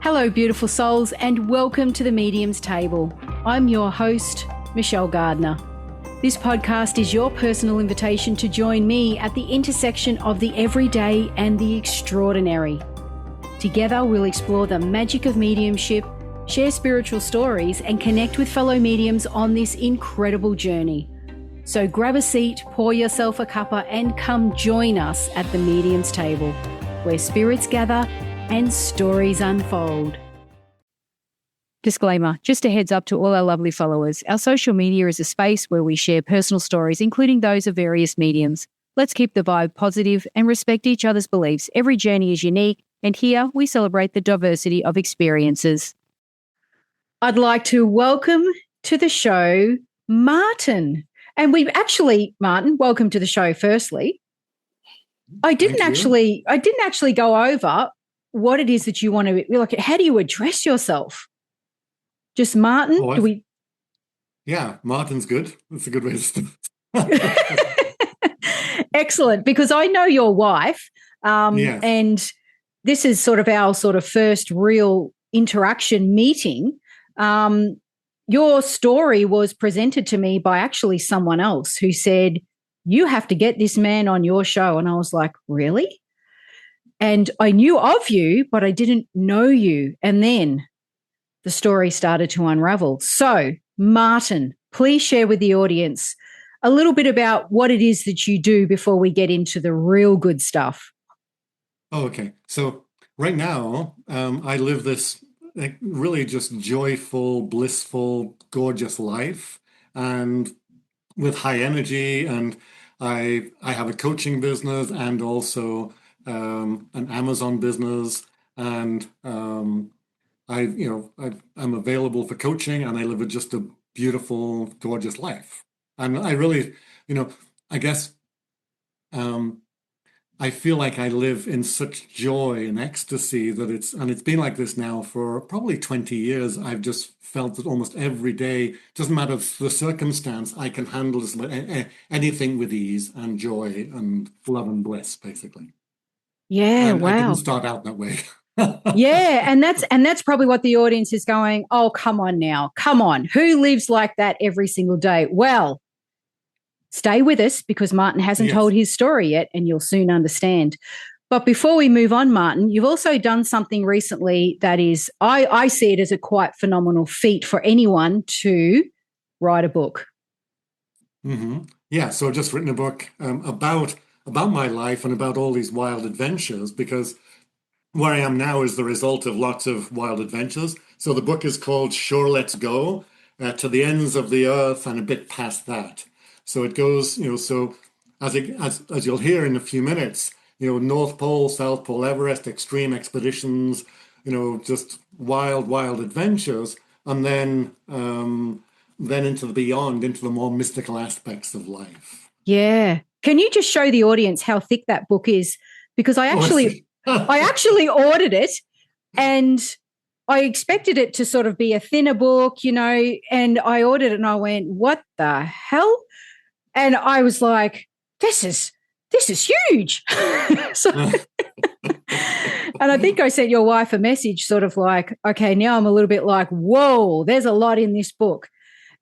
Hello, beautiful souls, and welcome to the Medium's Table. I'm your host, Michelle Gardner. This podcast is your personal invitation to join me at the intersection of the everyday and the extraordinary. Together, we'll explore the magic of mediumship, share spiritual stories, and connect with fellow mediums on this incredible journey. So grab a seat, pour yourself a cuppa, and come join us at the Medium's Table, where spirits gather and stories unfold. Disclaimer, just a heads up to all our lovely followers. Our social media is a space where we share personal stories, including those of various mediums. Let's keep the vibe positive and respect each other's beliefs. Every journey is unique, and here we celebrate the diversity of experiences. I'd like to welcome to the show Martyn. And we've actually, Martyn, welcome to the show firstly. I didn't actually go over what it is that you want to, like, how do you address yourself? Just Martyn? Yeah, Martyn's good. That's a good way to start. Excellent, because I know your wife, Yes. and this is sort of our first real interaction meeting. Your story was presented to me by actually someone else who said, you have to get this man on your show. And I was like, really? And I knew of you, but I didn't know you. And then the story started to unravel. So, Martyn, please share with the audience a little bit about what it is that you do before we get into the real good stuff. Oh, okay. So right now, I live this really just joyful, blissful, gorgeous life, and with high energy. And I have a coaching business and also an Amazon business, and I'm available for coaching, and I live just a beautiful, gorgeous life. And I really, I guess I feel like I live in such joy and ecstasy that it's been like this now for probably 20 years. I've just felt that almost every day, doesn't matter the circumstance, I can handle anything with ease and joy and love and bliss, basically. Yeah, and wow. I didn't start out that way. Yeah, and that's probably what the audience is going, oh, come on now. Come on. Who lives like that every single day? Well, stay with us because Martyn hasn't told his story yet, and you'll soon understand. But before we move on, Martyn, you've also done something recently that is, I see it as a quite phenomenal feat for anyone to write a book. Mm-hmm. Yeah, so I've just written a book about my life and about all these wild adventures, because where I am now is the result of lots of wild adventures. So the book is called Sure Let's Go, to the ends of the earth and a bit past that. So it goes, so as you'll hear in a few minutes, North Pole, South Pole, Everest, extreme expeditions, just wild, wild adventures, and then into the beyond, into the more mystical aspects of life. Yeah. Can you just show the audience how thick that book is? Because I actually ordered it, and I expected it to sort of be a thinner book, and I ordered it and I went, what the hell? And I was like, this is huge. And I think I sent your wife a message sort of like, okay, now I'm a little bit like, whoa, there's a lot in this book.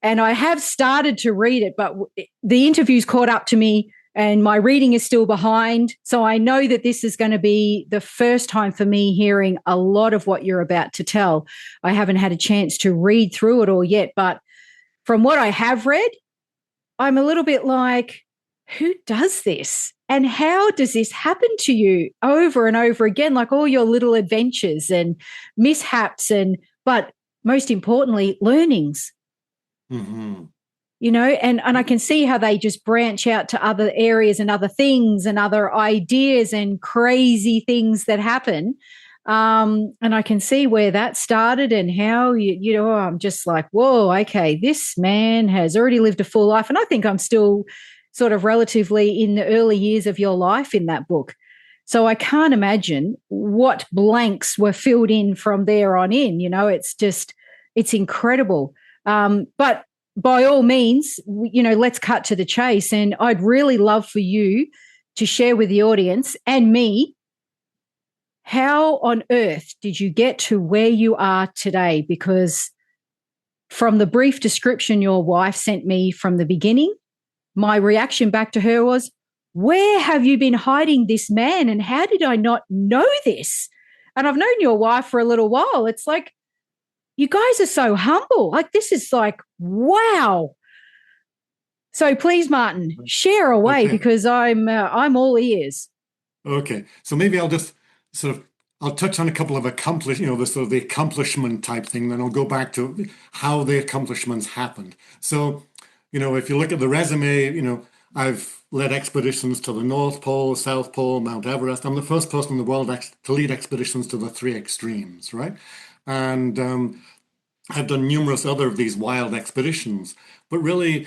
And I have started to read it, but the interviews caught up to me and my reading is still behind. So I know that this is going to be the first time for me hearing a lot of what you're about to tell. I haven't had a chance to read through it all yet, but from what I have read, I'm a little bit like, who does this? And how does this happen to you over and over again? Like all your little adventures and mishaps but most importantly, learnings. Mm-hmm. And I can see how they just branch out to other areas and other things and other ideas and crazy things that happen. And I can see where that started and how, I'm just like, whoa, okay, this man has already lived a full life. And I think I'm still sort of relatively in the early years of your life in that book. So I can't imagine what blanks were filled in from there on in. It's incredible. But by all means, let's cut to the chase. And I'd really love for you to share with the audience and me how on earth did you get to where you are today? Because from the brief description your wife sent me from the beginning, my reaction back to her was, where have you been hiding this man? And how did I not know this? And I've known your wife for a little while. It's like, you guys are so humble. Like, this is like, wow. So please, Martyn, share away, Okay. because I'm all ears. Okay. So maybe I'll just sort of I'll touch on a couple of the sort of the accomplishment type thing, then I'll go back to how the accomplishments happened. So, if you look at the resume, I've led expeditions to the North Pole, South Pole, Mount Everest. I'm the first person in the world to lead expeditions to the three extremes, right? And I've done numerous other of these wild expeditions, but really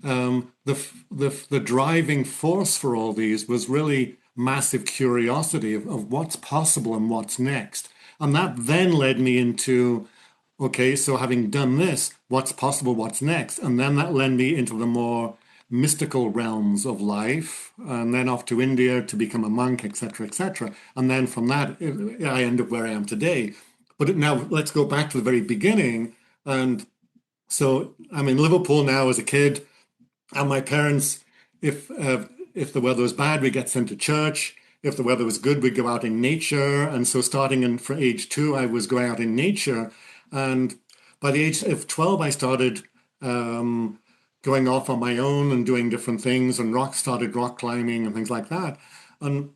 the driving force for all these was really massive curiosity of what's possible and what's next. And that then led me into, okay, so having done this, what's possible, what's next? And then that led me into the more mystical realms of life, and then off to India to become a monk, etc., etc. And then from that, I end up where I am today. But now let's go back to the very beginning. And so I'm in Liverpool now as a kid. And my parents, if the weather was bad, we get sent to church. If the weather was good, we'd go out in nature. And so starting in for age 2, I was going out in nature. And by the age of 12, I started going off on my own and doing different things, and started rock climbing and things like that. And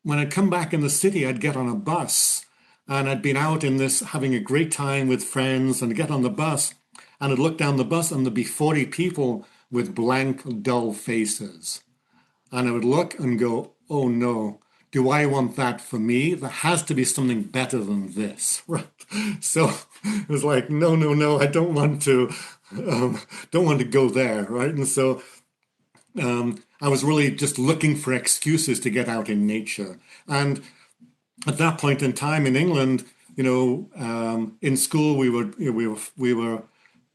when I'd come back in the city, I'd get on a bus, and I'd been out in this having a great time with friends, and I'd get on the bus and I'd look down the bus and there'd be 40 people with blank, dull faces. And I would look and go, oh no, do I want that for me? There has to be something better than this, right? So it was like, no, no, no, I don't want to go there, right? And so I was really just looking for excuses to get out in nature. And at that point in time in England, in school we were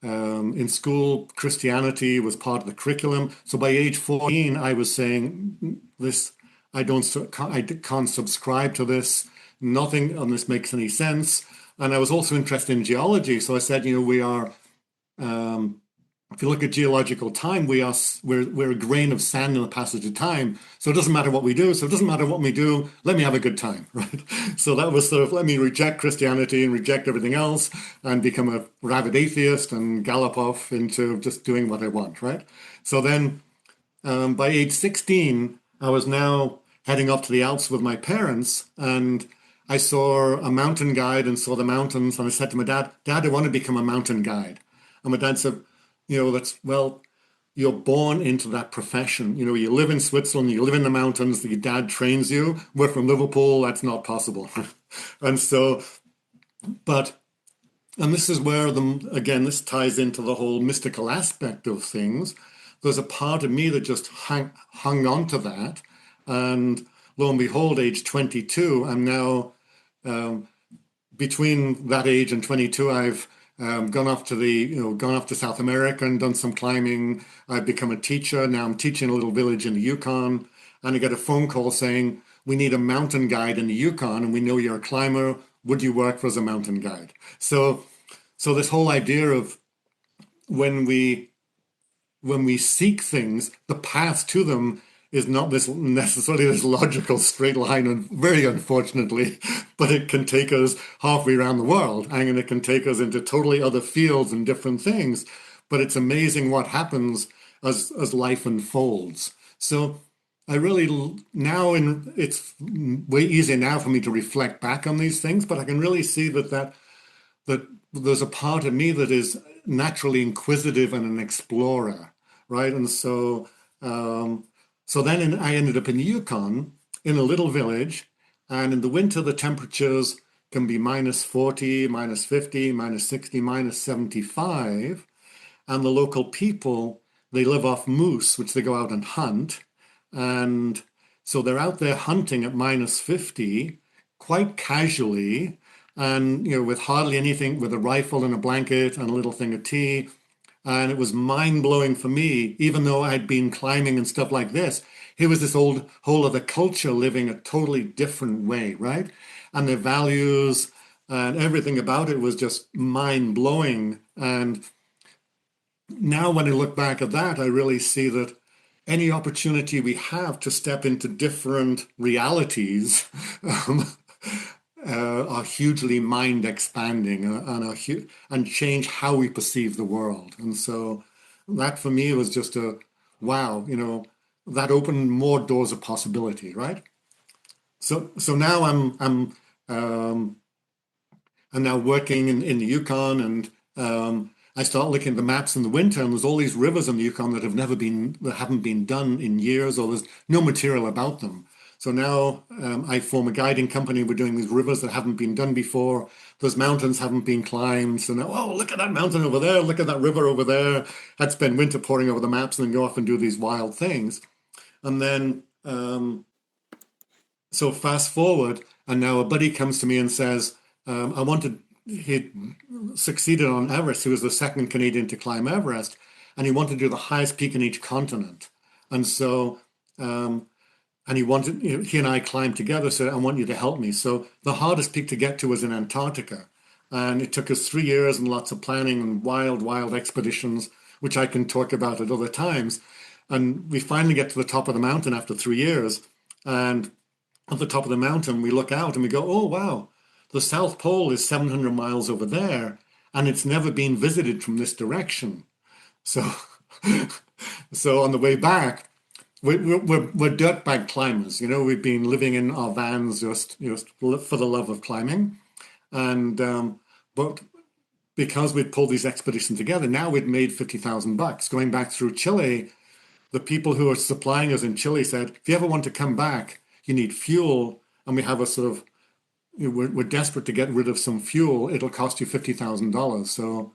in school, Christianity was part of the curriculum. So by age 14, I was saying this, I can't subscribe to this. Nothing on this makes any sense. And I was also interested in geology. So I said, we are, if you look at geological time, we're a grain of sand in the passage of time. So it doesn't matter what we do. So it doesn't matter what we do. Let me have a good time, right? So that was sort of, let me reject Christianity and reject everything else and become a rabid atheist and gallop off into just doing what I want, right? So then by age 16, I was now heading off to the Alps with my parents, and I saw a mountain guide and saw the mountains. And I said to my dad, Dad, I want to become a mountain guide. And my dad said, you're born into that profession. You live in Switzerland, you live in the mountains, your dad trains you. We're from Liverpool, that's not possible. And so, and this is where, again, this ties into the whole mystical aspect of things. There's a part of me that just hung on to that. And lo and behold, age 22, I'm now, between that age and 22, I've gone off to South America and done some climbing. I've become a teacher. Now I'm teaching a little village in the Yukon, and I get a phone call saying, we need a mountain guide in the Yukon, and we know you're a climber. Would you work for as a mountain guide? So this whole idea of when we seek things, the path to them is not necessarily this logical straight line, and very unfortunately, but it can take us halfway around the world, and it can take us into totally other fields and different things. But it's amazing what happens as life unfolds. So I really it's way easier now for me to reflect back on these things, but I can really see that there's a part of me that is naturally inquisitive and an explorer, right? And so then I ended up in the Yukon in a little village, and in the winter the temperatures can be minus 40, minus 50, minus 60, minus 75, and the local people, they live off moose, which they go out and hunt, and so they're out there hunting at minus 50 quite casually, and with hardly anything, with a rifle and a blanket and a little thing of tea. And it was mind-blowing for me, even though I'd been climbing and stuff like this. here was this whole other culture living a totally different way, right? And their values and everything about it was just mind blowing. And now when I look back at that, I really see that any opportunity we have to step into different realities um, are hugely mind expanding and change how we perceive the world. And so that for me was just a wow, that opened more doors of possibility, right? So now um, I'm now working in the Yukon, and I start looking at the maps in the winter, and there's all these rivers in the Yukon that haven't been done in years, or there's no material about them. So now I form a guiding company. We're doing these rivers that haven't been done before. Those mountains haven't been climbed. So now, oh, look at that mountain over there. Look at that river over there. I'd spend winter poring over the maps and then go off and do these wild things. And then, so fast forward, and now a buddy comes to me and says, he succeeded on Everest. He was the second Canadian to climb Everest, and he wanted to do the highest peak in each continent. And so, and he and I climbed together, so I want you to help me. So the hardest peak to get to was in Antarctica. And it took us 3 years and lots of planning and wild expeditions, which I can talk about at other times. And we finally get to the top of the mountain after 3 years. And at the top of the mountain, we look out and we go, oh, wow, the South Pole is 700 miles over there, and it's never been visited from this direction. So, so on the way back, we're dirtbag climbers. We've been living in our vans just for the love of climbing. And but because we'd pulled these expeditions together, now we'd made $50,000. Going back through Chile, the people who are supplying us in Chile said, if you ever want to come back, you need fuel. And we have a sort of, we're desperate to get rid of some fuel. It'll cost you $50,000. So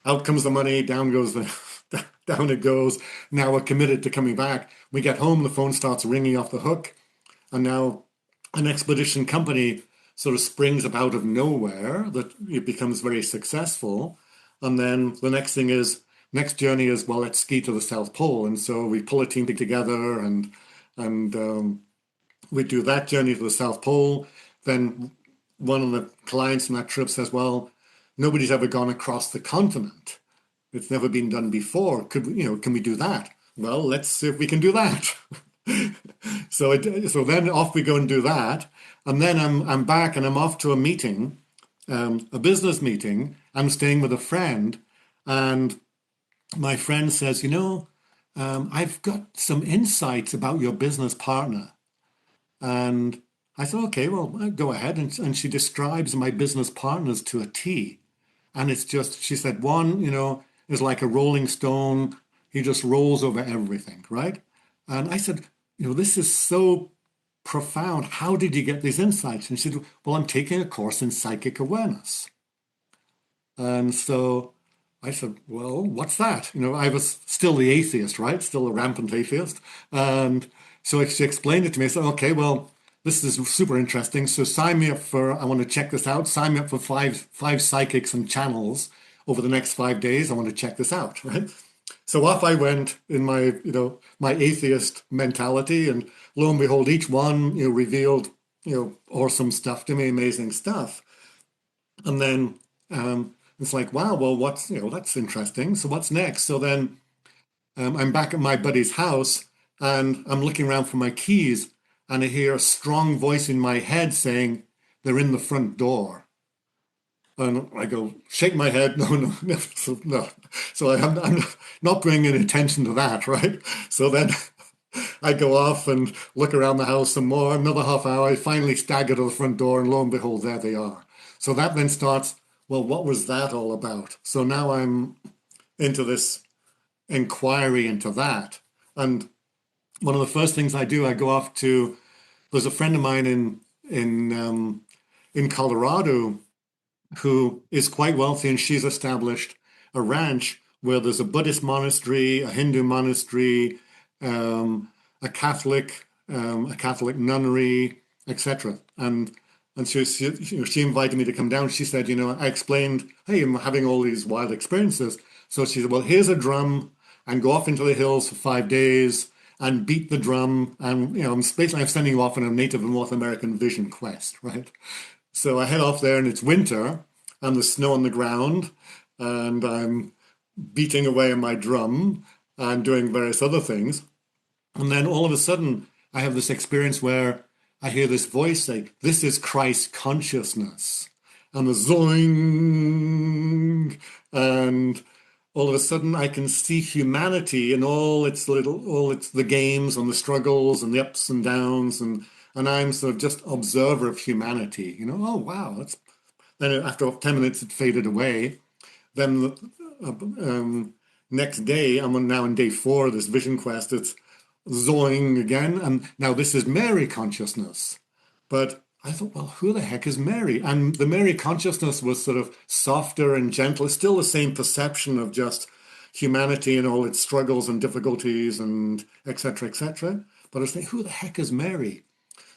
out comes the money, down it goes. Now we're committed to coming back. We get home, the phone starts ringing off the hook. And now an expedition company sort of springs up out of nowhere that it becomes very successful. And then the next journey is, well, let's ski to the South Pole. And so we pull a team together and we do that journey to the South Pole. Then one of the clients on that trip says, well, nobody's ever gone across the continent. It's never been done before. Can we do that? Well, let's see if we can do that. So then off we go and do that. And then I'm back and I'm off to a meeting, a business meeting. I'm staying with a friend, and my friend says, I've got some insights about your business partner. And I thought, okay, well, go ahead. And she describes my business partners to a T. And it's just, she said, one, is like a rolling stone. He just rolls over everything, right? And I said, this is so profound. How did you get these insights? And she said, well, I'm taking a course in psychic awareness. And so I said, well, what's that? I was still the atheist, right? Still a rampant atheist. And so she explained it to me. I said, okay, well, this is super interesting. So sign me up I want to check this out. Sign me up for five psychics and channels over the next 5 days. I want to check this out, right? So off I went in my, my atheist mentality, and lo and behold, each one, revealed, awesome stuff to me, amazing stuff. And then it's like, wow, well, that's interesting. So what's next? So then I'm back at my buddy's house, and I'm looking around for my keys, and I hear a strong voice in my head saying, they're in the front door. And I go, shake my head, no. So I'm not paying any attention to that, right? So then I go off and look around the house some more, another half hour. I finally stagger to the front door, and lo and behold, there they are. So that then starts, well, what was that all about? So now I'm into this inquiry into that. And one of the first things I do, I go off to, there's a friend of mine in Colorado who is quite wealthy, and she's established a ranch where there's a Buddhist monastery, a Hindu monastery, a Catholic nunnery, etc. And she invited me to come down. She said, I explained, hey, I'm having all these wild experiences. So she said, well, here's a drum, and go off into the hills for 5 days, and beat the drum. And, I'm sending you off on a Native and North American vision quest, right? So I head off there and it's winter and there's snow on the ground and I'm beating away on my drum and doing various other things. And then all of a sudden, I have this experience where I hear this voice say, "This is Christ consciousness." And the zoing. And all of a sudden, I can see humanity in all its the games and the struggles and the ups and downs. And I'm sort of just observer of humanity. Oh, wow. Then after 10 minutes, it faded away. Then next day, I'm now in day 4 of this vision quest. It's zoing again. And now this is Mary consciousness. But I thought, well, who the heck is Mary? And the Mary consciousness was sort of softer and gentle. It's still the same perception of just humanity and all its struggles and difficulties and et cetera, et cetera. But I was thinking, who the heck is Mary?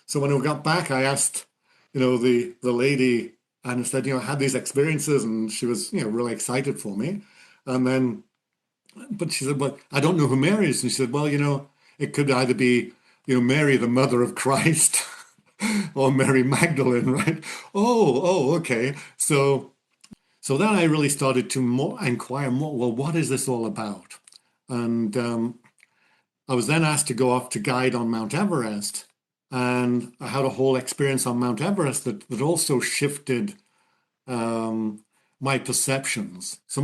So when I got back, I asked, the lady, and I said, I had these experiences, and she was, really excited for me. And then, but she said, well, I don't know who Mary is. And she said, well, it could either be, Mary, the mother of Christ, or Mary Magdalene, right? Oh, okay. So then I really started to inquire more. Well, what is this all about? And I was then asked to go off to guide on Mount Everest, and I had a whole experience on Mount Everest that also shifted my perceptions. So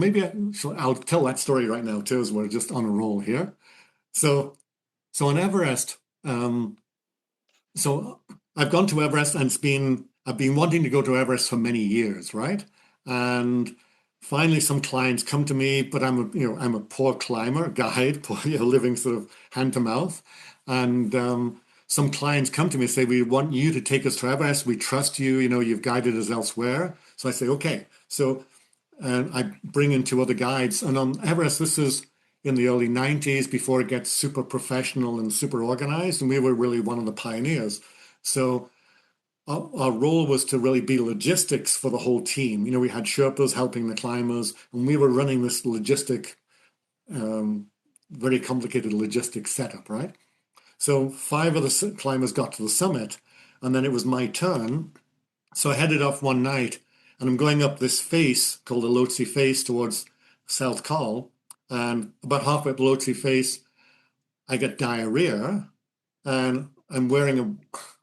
I'll tell that story right now too, as we're just on a roll here. So on Everest, so I've gone to Everest, and I've been wanting to go to Everest for many years, right? And finally, some clients come to me, but I'm a poor climber, guide, poor, living sort of hand to mouth, and some clients come to me and say, "We want you to take us to Everest. We trust you. You've guided us elsewhere." So I say, "Okay." So and I bring in 2 other guides, and on Everest, this is in the early 90s, before it gets super professional and super organized, and we were really one of the pioneers. So our role was to really be logistics for the whole team. We had Sherpas helping the climbers, and we were running this very complicated logistics setup, right? So 5 of the climbers got to the summit, and then it was my turn. So I headed off one night, and I'm going up this face called the Lhotse Face towards South Col. And about halfway up the Lhotse Face, I get diarrhea, and I'm wearing a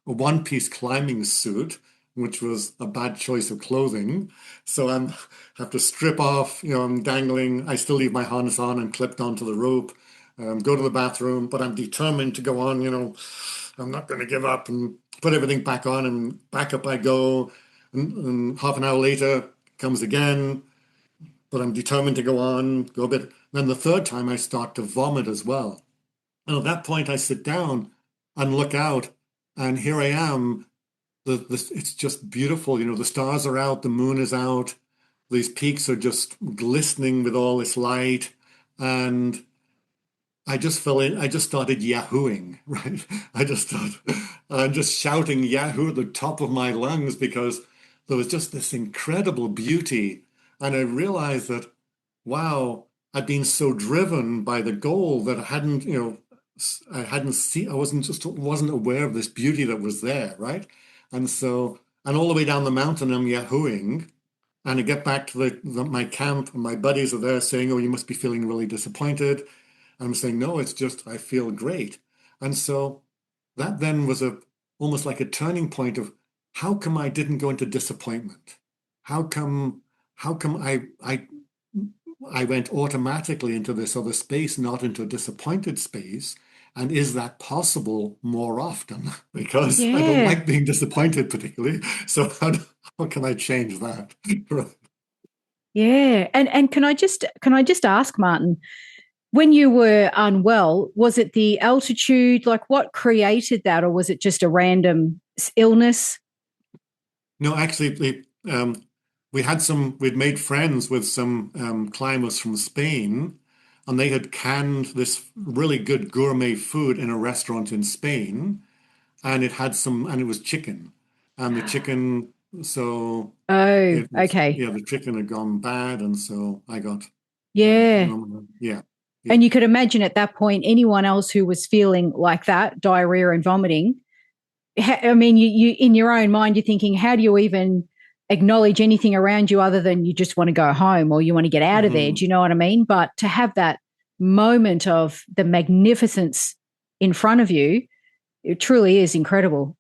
one-piece climbing suit, which was a bad choice of clothing. So I have to strip off, I'm dangling. I still leave my harness on and clipped onto the rope, go to the bathroom, but I'm determined to go on, I'm not going to give up, and put everything back on, and back up I go. And half an hour later comes again, but I'm determined to go on, go a bit. Then the third time I start to vomit as well. And at that point I sit down and look out, and here I am. It's just beautiful. The stars are out, the moon is out, these peaks are just glistening with all this light. And I just fell in, I just started yahooing, right? I'm just shouting Yahoo at the top of my lungs because there was just this incredible beauty. And I realized that, wow, I'd been so driven by the goal that I hadn't seen, I wasn't aware of this beauty that was there, right? And all the way down the mountain, I'm yahooing. And I get back to my camp, and my buddies are there saying, "Oh, you must be feeling really disappointed." I'm saying, no, it's just, I feel great. And so that then was almost like a turning point of how come I didn't go into disappointment? How come I went automatically into this other space, not into a disappointed space? And is that possible more often? Because I don't Yeah. like being disappointed particularly. So how can I change that? Yeah. And can I just ask, Martyn, when you were unwell, was it the altitude? Like, what created that, or was it just a random illness? No, actually, we'd made friends with some climbers from Spain, and they had canned this really good gourmet food in a restaurant in Spain, and and it was chicken, and the chicken, so Oh, it was, okay. yeah, the chicken had gone bad, and so I got Yeah. pneumonia. Yeah, And you could imagine at that point, anyone else who was feeling like that, diarrhea and vomiting, I mean, you in your own mind, you're thinking, how do you even acknowledge anything around you other than you just want to go home or you want to get out of there? Do you know what I mean? But to have that moment of the magnificence in front of you, it truly is incredible.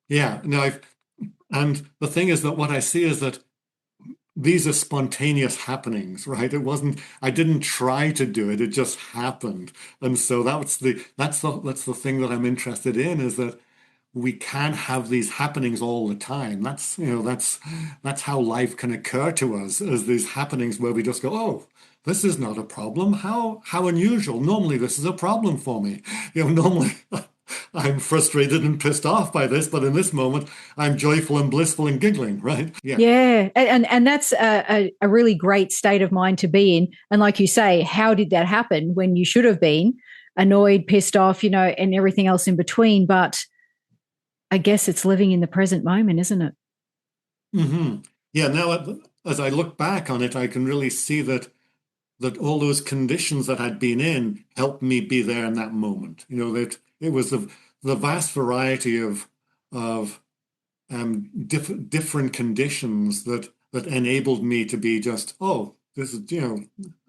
Yeah. No, and the thing is that what I see is that these are spontaneous happenings, right? I didn't try to do it, it just happened. And so that's the thing that I'm interested in, is that we can't have these happenings all the time. That's how life can occur to us, as these happenings where we just go, oh, this is not a problem. How unusual. Normally this is a problem for me. Normally I'm frustrated and pissed off by this, but in this moment I'm joyful and blissful and giggling, right? Yeah. Yeah. And that's a really great state of mind to be in. And like you say, how did that happen when you should have been annoyed, pissed off, and everything else in between? But I guess it's living in the present moment, isn't it? Hmm. Yeah. Now, as I look back on it, I can really see that all those conditions that I'd been in helped me be there in that moment. That it was the vast variety of different conditions that enabled me to be just, oh, this is,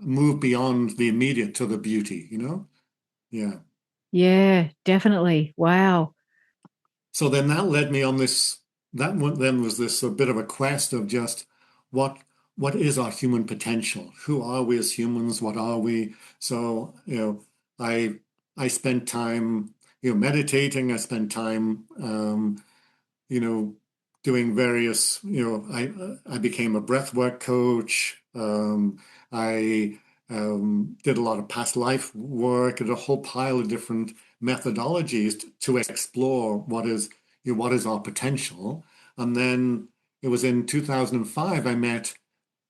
move beyond the immediate to the beauty. Yeah. Yeah, definitely. Wow. So then that led me on this, that one then was this a bit of a quest of just what what is our human potential? Who are we as humans? What are we? So, I spent time, meditating. I spent time, you know, doing various, I became a breathwork coach. I did a lot of past life work and a whole pile of different methodologies to explore what is our potential. And then it was in 2005 I met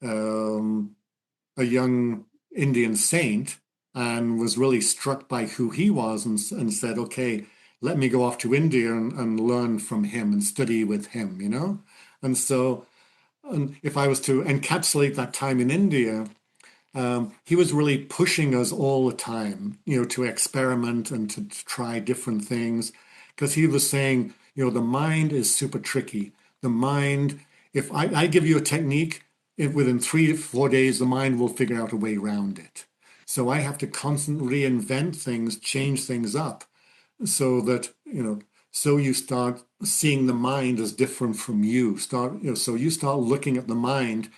um, a young Indian saint and was really struck by who he was, and said, okay, let me go off to India and learn from him and study with him. And so, and if I was to encapsulate that time in India, he was really pushing us all the time, to experiment and to try different things, because he was saying, the mind is super tricky. The mind, if I give you a technique, within 3 to 4 days, the mind will figure out a way around it. So I have to constantly reinvent things, change things up, so that, so you start seeing the mind as different from you. So you start looking at the mind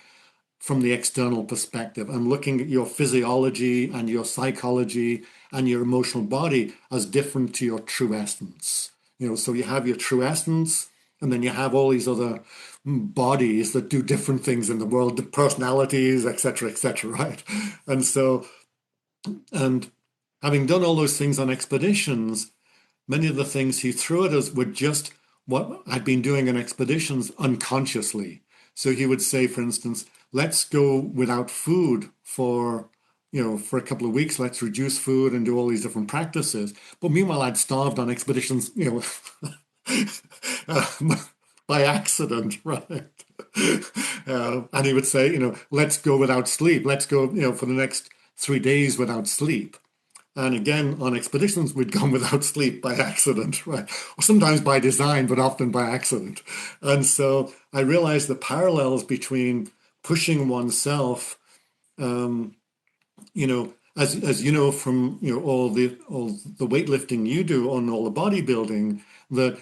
from the external perspective and looking at your physiology and your psychology and your emotional body as different to your true essence. So you have your true essence, and then you have all these other bodies that do different things in the world, the personalities, etc., right? And so, and having done all those things on expeditions, many of the things he threw at us were just what I'd been doing on expeditions unconsciously. So he would say, for instance, let's go without food for a couple of weeks. Let's reduce food and do all these different practices. But meanwhile, I'd starved on expeditions, by accident, right? And he would say, let's go without sleep. Let's go, for the next 3 days without sleep. And again, on expeditions, we'd gone without sleep by accident, right? Or sometimes by design, but often by accident. And so I realized the parallels between pushing oneself, um, as you know from all the weightlifting you do on all the bodybuilding, that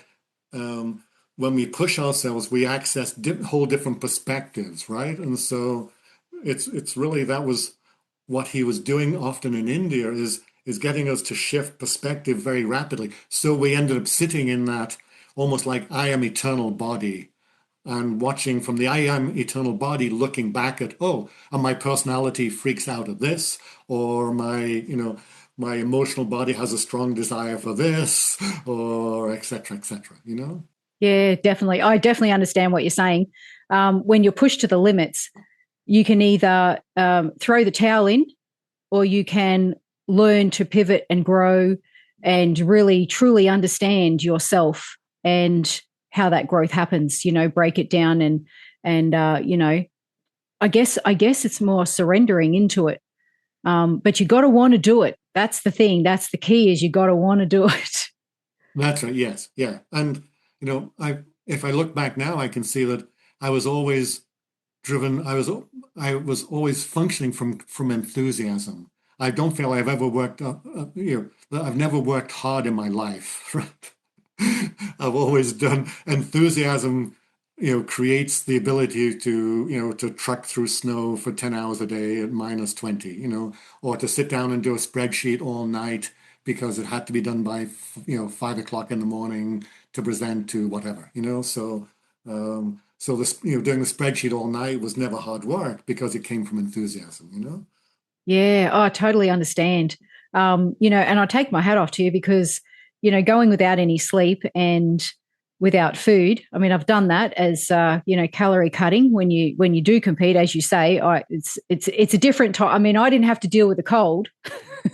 when we push ourselves, we access whole different perspectives, right? And so it's really, that was what he was doing often in India, is getting us to shift perspective very rapidly. So we ended up sitting in that almost like I am eternal body, and watching from the I am eternal body, looking back at, oh, and my personality freaks out at this, or my emotional body has a strong desire for this, or etc. Yeah, definitely. I definitely understand what you're saying. When you're pushed to the limits, you can either throw the towel in, or you can learn to pivot and grow and really truly understand yourself and how that growth happens, break it down and I guess it's more surrendering into it But you got to want to do it. That's the thing. That's the key, is you got to want to do it. That's right. Yes. Yeah. And, if I look back now, I can see that I was always driven. I was always functioning from enthusiasm. I don't feel I've ever worked, I've never worked hard in my life. Right? I've always done enthusiasm, creates the ability to truck through snow for 10 hours a day at -20, or to sit down and do a spreadsheet all night because it had to be done by, 5 o'clock in the morning to present to whatever, so this, doing the spreadsheet all night was never hard work because it came from enthusiasm. Yeah, oh, I totally understand. And I take my hat off to you because, going without any sleep and without food. I mean, I've done that as calorie cutting when you do compete, as you say. It's a different time. I mean, I didn't have to deal with the cold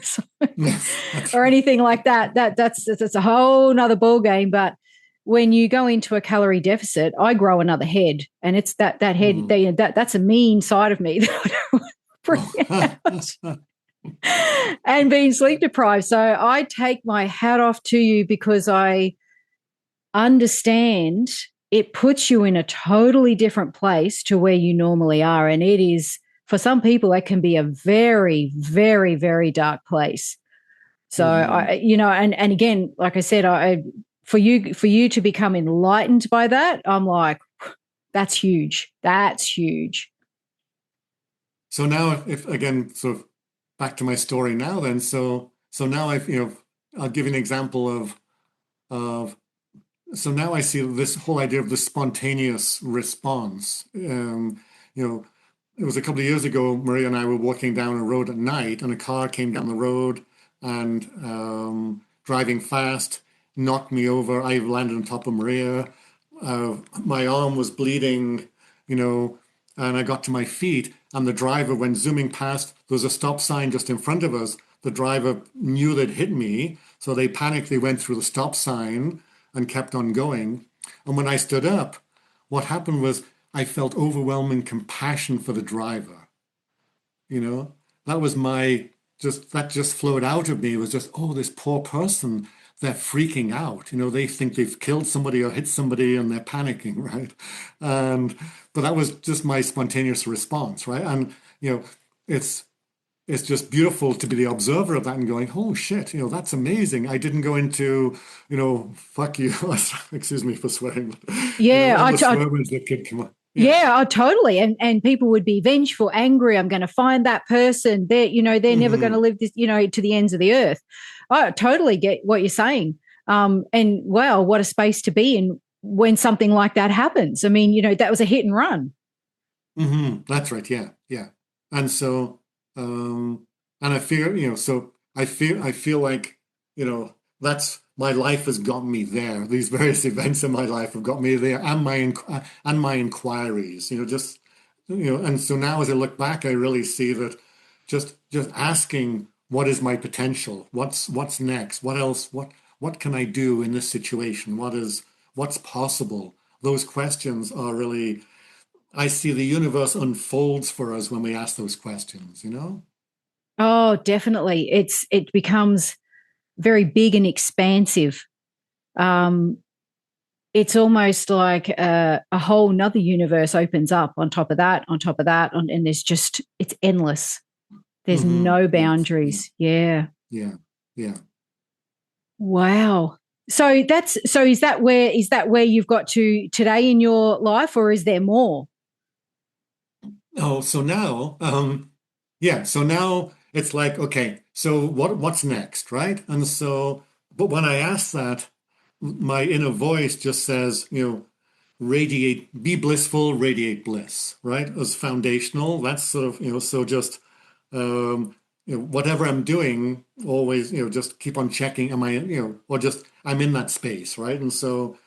so, Yes, that's or right. anything like that. That's a whole nother ball game. But when you go into a calorie deficit, I grow another head, and it's that head. Mm. That's a mean side of me that I don't want to bring out. And being sleep deprived. So I take my hat off to you because I understand it puts you in a totally different place to where you normally are. And it is, for some people, that can be a very, very, very dark place. So Mhm. and again, like I said, for you to become enlightened by that, I'm like, that's huge. That's huge. So now, if again, sort of back to my story now, then, so now I'll give you an example of so now I see this whole idea of the spontaneous response. It was a couple of years ago, Maria and I were walking down a road at night, and a car came down the road and driving fast, knocked me over. I landed on top of Maria. My arm was bleeding, you know, and I got to my feet, and the driver went zooming past. There was a stop sign just in front of us. The driver knew they'd hit me, so they panicked. They went through the stop sign and kept on going. And when I stood up, what happened was I felt overwhelming compassion for the driver. You know, that was my that just flowed out of me. It was just, oh, this poor person, they're freaking out. They think they've killed somebody or hit somebody and they're panicking, right? And but that was just my spontaneous response, right? And it's it's just beautiful to be the observer of that and going, oh shit, that's amazing. I didn't go into, fuck you. Excuse me for swearing, but, Yeah, all the swear words that could come up. Yeah. yeah, totally. And people would be vengeful, angry. I'm going to find that person. They're never going to Hmm. live this, to the ends of the earth. I totally get what you're saying. And wow, what a space to be in when something like that happens. I mean, that was a hit and run. Hmm. That's right. Yeah. Yeah. And so, and I feel, so I feel like, that's my life has got me there. These various events in my life have got me there, and my inquiries, and so now as I look back, I really see that just asking what is my potential, what's next, what else, what can I do in this situation, what's possible. Those questions are really, I see the universe unfolds for us when we ask those questions. Oh, definitely. It becomes very big and expansive. Um, it's almost like a whole nother universe opens up on top of that, and it's endless. There's no Yes. Yeah. boundaries. Yeah. Yeah. Yeah. Wow. So is that where you've got to today in your life, or is there more? Oh, so now, yeah, so now it's like, okay, so what's next, right? And so, but when I ask that, my inner voice just says, radiate, be blissful, radiate bliss, right? As foundational. That's sort of, so just whatever I'm doing, always, just keep on checking, am I, or just I'm in that space, right? And so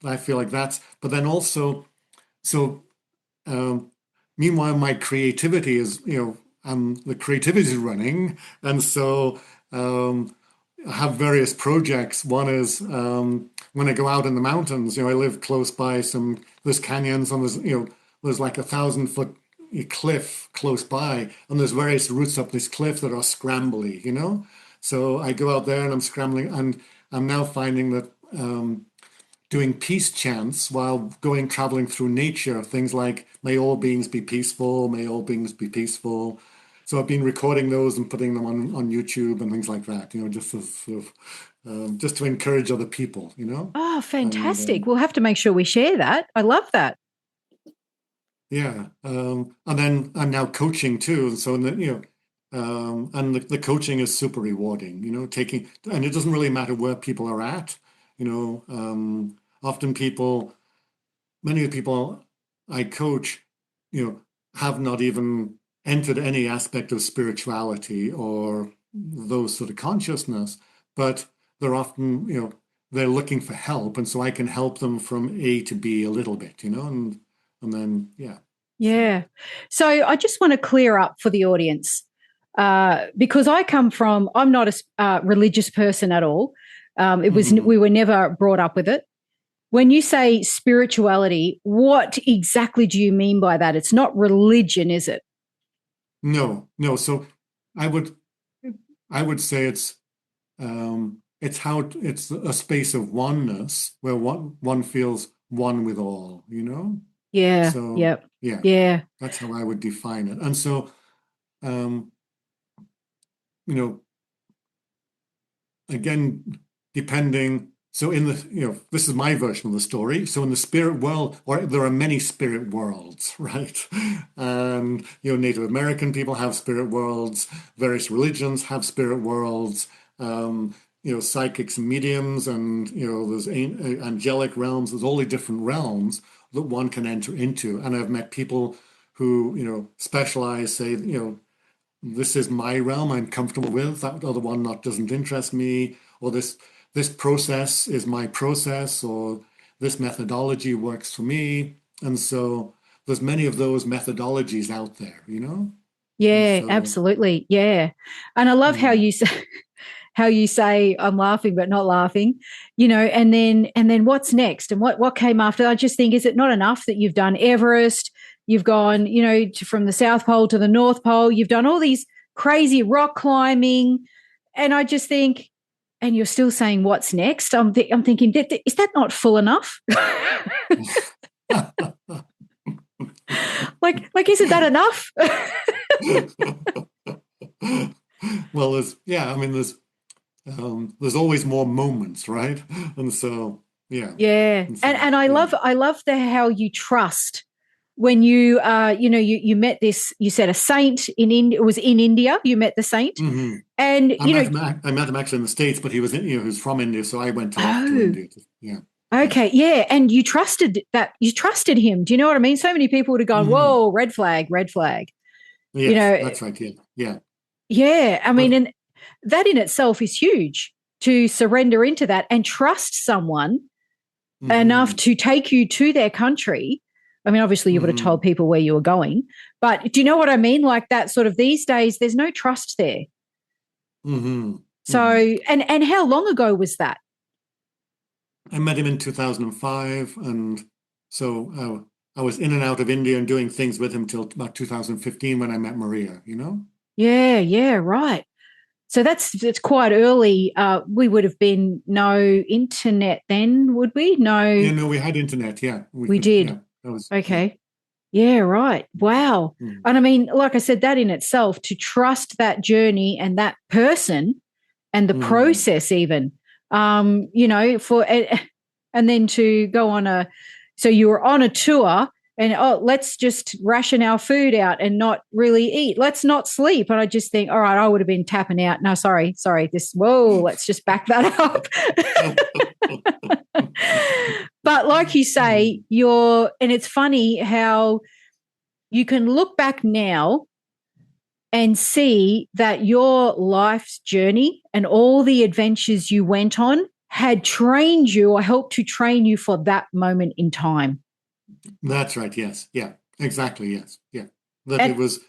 I feel like but then also, so um, meanwhile, my creativity is, the creativity is running, and so I have various projects. One is when I go out in the mountains. I live close by there's canyons, and there's like 1,000 foot a cliff close by, and there's various routes up this cliff that are scrambly, you know? So I go out there and I'm scrambling, and I'm now finding that doing peace chants while traveling through nature, things like "May all beings be peaceful, may all beings be peaceful." So I've been recording those and putting them on YouTube and things like that, you know, just as sort of, just to encourage other people, you know. Oh, And fantastic. We'll have to make sure we share that. I love that. yeah, and then I'm now coaching too, and so you know, and the coaching is super rewarding, you know, and it doesn't really matter where people are at, you know. Often many of the people I coach, you know, have not even entered any aspect of spirituality or those sort of consciousness, but they're often, you know, they're looking for help, and so I can help them from A to B a little bit, you know, and then yeah. Yeah. So I just want to clear up for the audience because I'm not a religious person at all. We were never brought up with it. When you say spirituality, what exactly do you mean by that? It's not religion, is it? No, no. So I would say it's a space of oneness where one feels one with all, you know? Yeah. So Yep. yeah, Yeah. that's how I would define it. And so um, you know, again, depending, so in the, you know, this is my version of the story. So in the spirit world, or there are many spirit worlds, right? And, you know, Native American people have spirit worlds, various religions have spirit worlds, you know, psychics and mediums, and, you know, there's angelic realms, there's all the different realms that one can enter into. And I've met people who, you know, specialize, say, you know, this is my realm I'm comfortable with, that other one not doesn't interest me, or this process is my process, or this methodology works for me. And so there's many of those methodologies out there, you know? And Yeah, so absolutely. Yeah. And I love how mm, you say how you say I'm laughing but not laughing, you know, and then what's next and what came after. I just think, is it not enough that you've done Everest, you've gone, you know, from the South Pole to the North Pole, you've done all these crazy rock climbing, and I just think, and you're still saying what's next? I'm thinking, is that not full enough? like isn't that enough? well, I mean, there's always more moments, right? And so, yeah. Yeah. And And so, and I yeah. love the how you trust when you you know you met this, you said a saint in India. It was in India you met the saint. hmm And you know, I met him actually in the States, but he was in, you know, he was from India, so I went off to oh, India. Yeah, yeah. okay, yeah, and you trusted him. Do you know what I mean? So many people would have gone, hmm whoa, red flag, red flag. You Yes, know, that's right. Yeah, yeah. yeah, I mean, But and that in itself is huge, to surrender into that and trust someone enough hmm to take you to their country. I mean, obviously, you would have hmm told people where you were going, but do you know what I mean? Like that sort of, these days, there's no trust there. hmm So, hmm and how long ago was that? I met him in 2005, and so I was in and out of India and doing things with him till about 2015 when I met Maria. You know? Yeah, yeah, right. So that's it's quite early. We would have been no internet then, would we? No, Yeah, no, we had internet. Yeah, we we could. did. Yeah, that was yeah. Okay. Yeah, right. Wow. Mm-hmm. And I mean, like I said, that in itself, to trust that journey and that person and the Mm-hmm. process, even, you know, and then to go on so you were on a tour and, oh, let's just ration our food out and not really eat. Let's not sleep. And I just think, all right, I would have been tapping out. No, sorry. Whoa, let's just back that up. But like you say, and it's funny how you can look back now and see that your life's journey and all the adventures you went on had trained you or helped to train you for that moment in time. That's right. Yes. Yeah. Exactly. Yes. Yeah. That it And was.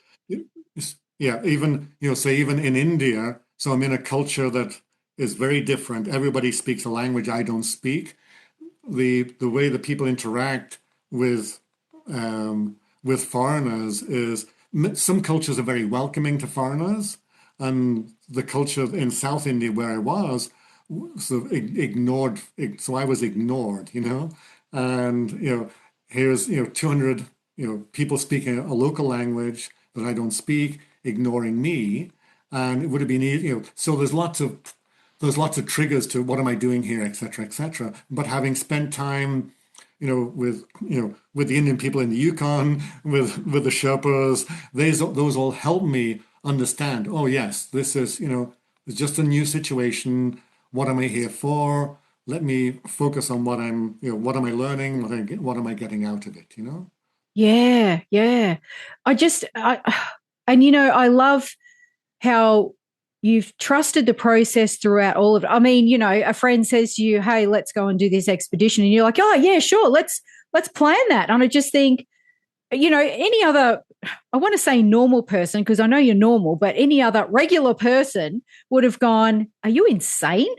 Yeah. Even say even in India. So I'm in a culture that is very different. Everybody speaks a language I don't speak. The way that people interact with with foreigners is some cultures are very welcoming to foreigners, and the culture in South India where I was sort of ignored. So I was ignored, and here's 200 people speaking a local language that I don't speak, ignoring me, and it would have been easy. So there's lots of triggers to what am I doing here, et cetera, et cetera. But having spent time with the Indian people in the Yukon, with the Sherpas, those all help me understand. Oh yes, this is it's just a new situation. What am I here for? Let me focus on what am I learning? What am I getting out of it? Yeah, yeah. I love how you've trusted the process throughout all of it. I mean, a friend says to you, "Hey, let's go and do this expedition," and you're like, "Oh, yeah, sure, let's plan that." And I just think, any other, I want to say normal person because I know you're normal, but any other regular person would have gone, "Are you insane?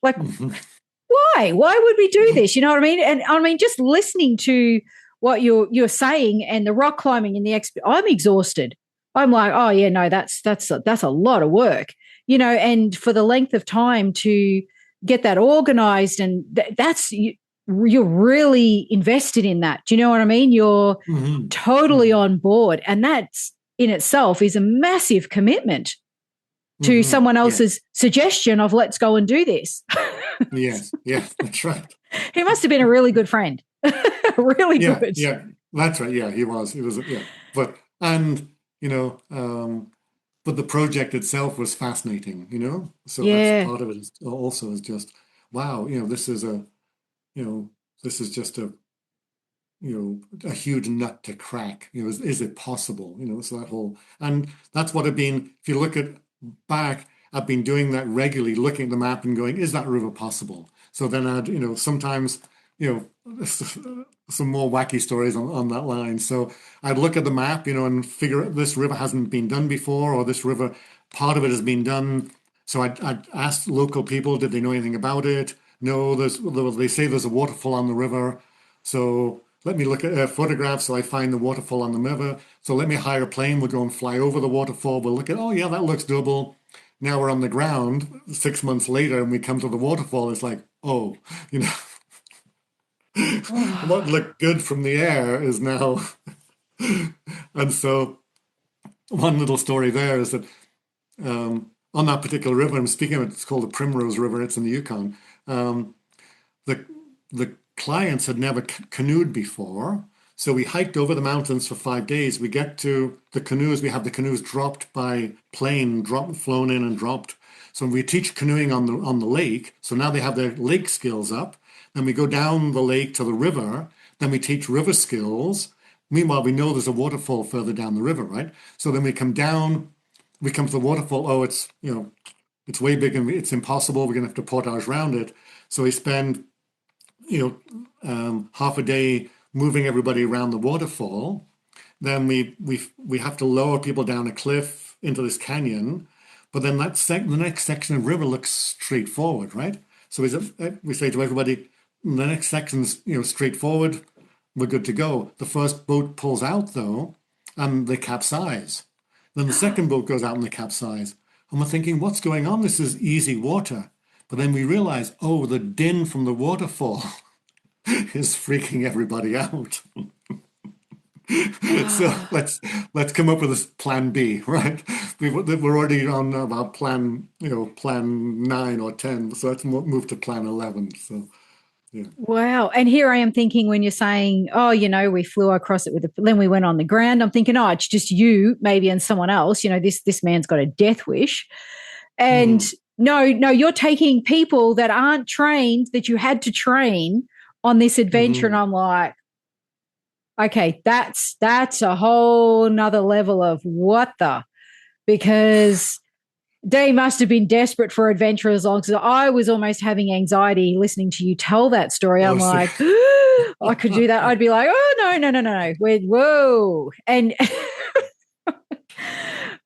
Like, why? Why would we do this?" You know what I mean? And I mean, just listening to what you're saying and the rock climbing and I'm exhausted. I'm like, oh yeah, no, that's a lot of work, and for the length of time to get that organized, and you're really invested in that. Do you know what I mean? You're totally on board, and that's in itself is a massive commitment to someone else's suggestion of let's go and do this. Yes, that's right. He must have been a really good friend. Really good. Yeah, that's right. Yeah, he was. Yeah, but the project itself was fascinating. So that's part of it. Also, is just wow. This is just a huge nut to crack. Is it possible? So and that's what I've been. If you look back, I've been doing that regularly, looking at the map and going, is that river possible? So then I'd, sometimes, some more wacky stories on that line. So I'd look at the map, and figure this river hasn't been done before, or this river, part of it has been done. So I'd ask local people, did they know anything about it? No, they say there's a waterfall on the river. So let me look at photographs. So I find the waterfall on the river. So let me hire a plane. We'll go and fly over the waterfall. We'll look at, oh yeah, that looks doable. Now we're on the ground 6 months later and we come to the waterfall. It's like, oh, what looked good from the air is now. And so one little story there is that on that particular river I'm speaking of, it's called the Primrose River. It's in the Yukon. The clients had never canoed before. So we hiked over the mountains for 5 days. We get to the canoes. We have the canoes dropped by plane, flown in and dropped. So we teach canoeing on the lake. So now they have their lake skills up. Then we go down the lake to the river. Then we teach river skills. Meanwhile, we know there's a waterfall further down the river, right? So then we come down. We come to the waterfall. Oh, it's way big and it's impossible. We're going to have to portage around it. So we spend half a day moving everybody around the waterfall. Then we have to lower people down a cliff into this canyon. But then the next section of river looks straightforward, right? So we say to everybody, the next section's straightforward. We're good to go. The first boat pulls out though, and they capsize. Then the second boat goes out and they capsize. And we're thinking, what's going on? This is easy water. But then we realize, oh, the din from the waterfall is freaking everybody out. So let's come up with this plan B, right? We're already on about plan 9 or 10. So let's move to plan 11. So yeah. Wow. And here I am thinking when you're saying, oh, we flew across it then we went on the ground. I'm thinking, oh, it's just you maybe and someone else. This man's got a death wish. And no, you're taking people that aren't trained, that you had to train on this adventure. And I'm like, okay, that's a whole nother level of because they must have been desperate for adventure as long as I was almost having anxiety listening to you tell that story. I'm like, I could do that. I'd be like, oh, no. Whoa. And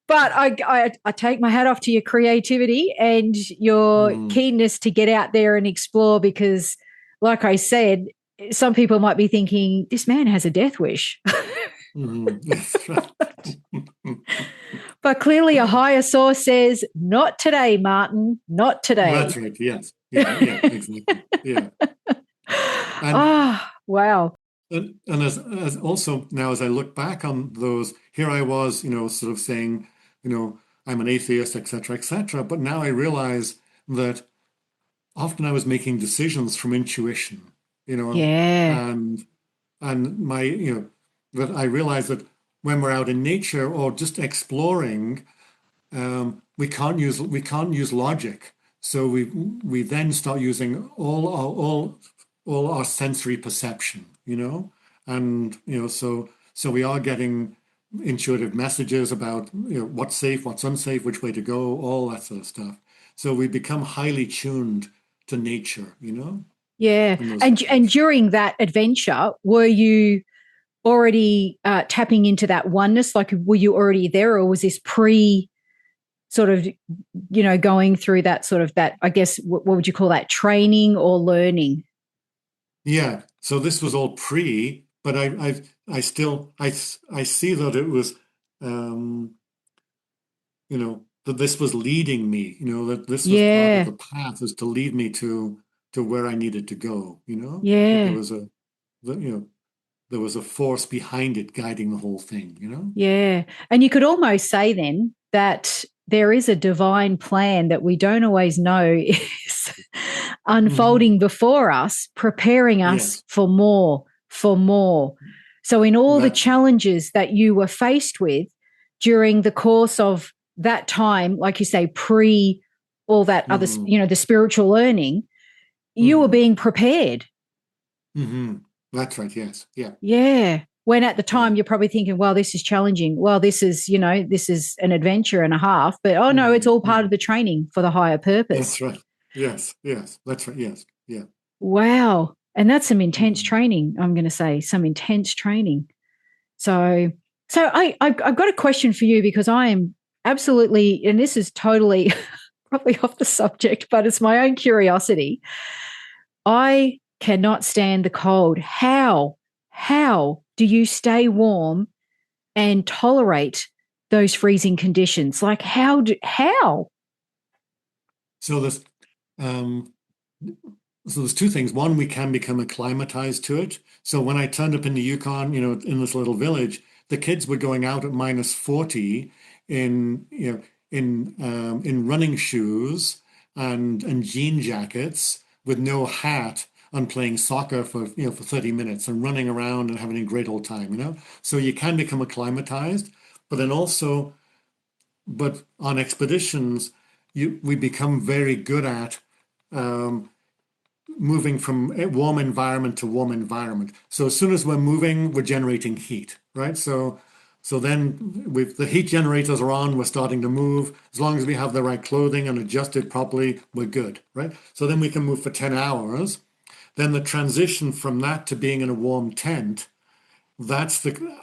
but I take my hat off to your creativity and your keenness to get out there and explore because, like I said, some people might be thinking, this man has a death wish. That's right. But clearly a higher source says, not today, Martyn, not today. That's right. Yes. Yeah. Yeah. Exactly. Yeah. And Ah, wow. and as also now as I look back on those, here I was, sort of saying, I'm an atheist, etc., etc. But now I realize that often I was making decisions from intuition, Yeah. and my, that I realize that when we're out in nature or just exploring, we can't use logic. So we then start using all our sensory perception, and so we are getting intuitive messages about what's safe, what's unsafe, which way to go, all that sort of stuff. So we become highly tuned to nature, Yeah. in those And times. during that adventure, were you already tapping into that oneness? Like, were you already there, or was this pre sort of, going through that sort of that, I guess, what would you call that, training or learning? Yeah, so this was all pre, but I still I see that it was um, that this was leading me, that this was part of Yeah. the path is to lead me to where I needed to go, that Yeah. that, there was a force behind it guiding the whole thing, Yeah. And you could almost say then that there is a divine plan that we don't always know is Hmm. unfolding before us, preparing us Yes, for more, for more. So, in all the that's right. challenges that you were faced with during the course of that time, like you say, pre all that other, Hmm. the spiritual learning, you were Hmm. being prepared. Hmm. That's right. Yes. Yeah. Yeah. When at the Yeah. time you're probably thinking, well, this is challenging. Well, this is, this is an adventure and a half. But oh no, it's Hmm. all part Hmm. of the training for the higher purpose. That's right. Yes. Yes. That's right. Yes. Yeah. Wow. And that's some intense Hmm. training, I'm going to say, some intense training. So, I've got a question for you because I am absolutely, and this is totally probably off the subject, but it's my own curiosity. I cannot stand the cold. How do you stay warm and tolerate those freezing conditions? Like how? So there's um, so there's two things. One, we can become acclimatized to it. So when I turned up in the Yukon, in this little village, the kids were going out at minus 40 in in running shoes and jean jackets with no hat and playing soccer for 30 minutes and running around and having a great old time. So you can become acclimatized, but then also, but on expeditions, we become very good at um, moving from a warm environment to warm environment. So as soon as we're moving, we're generating heat, right? So then with the heat generators are on, we're starting to move. As long as we have the right clothing and adjusted properly, we're good, right? So then we can move for 10 hours. Then the transition from that to being in a warm tent,